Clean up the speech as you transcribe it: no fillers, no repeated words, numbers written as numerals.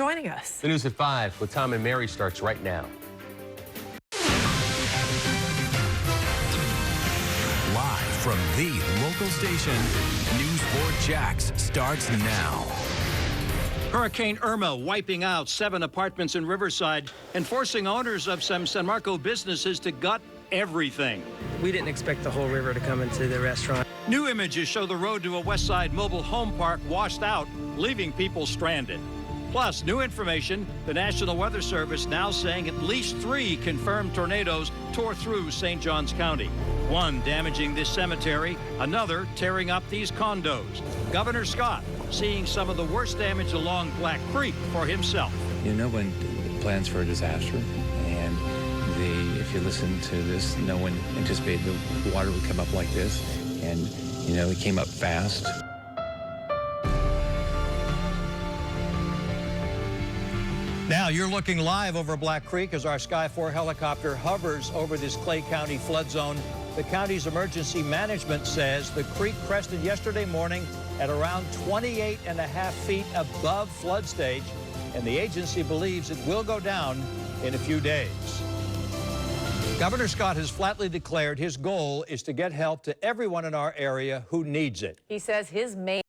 joining us. The news at 5 with Tom and Mary starts right now. Live from the local station, News 4 Jax starts now. Hurricane Irma wiping out 7 apartments in Riverside and forcing owners of some San Marco businesses to gut everything. We didn't expect the whole river to come into the restaurant. New images show the road to a Westside mobile home park washed out, leaving people stranded. Plus, new information, the National Weather Service now saying at least 3 confirmed tornadoes tore through St. Johns County. One damaging this cemetery, another tearing up these condos. Governor Scott seeing some of the worst damage along Black Creek for himself. You know when plans for a disaster, and if you listen to this, no one anticipated the water would come up like this, and you know, it came up fast. Now you're looking live over Black Creek as our Sky 4 helicopter hovers over this Clay County flood zone. The county's emergency management says the creek crested yesterday morning at around 28.5 feet above flood stage, and the agency believes it will go down in a few days. Governor Scott has flatly declared his goal is to get help to everyone in our area who needs it. He says his main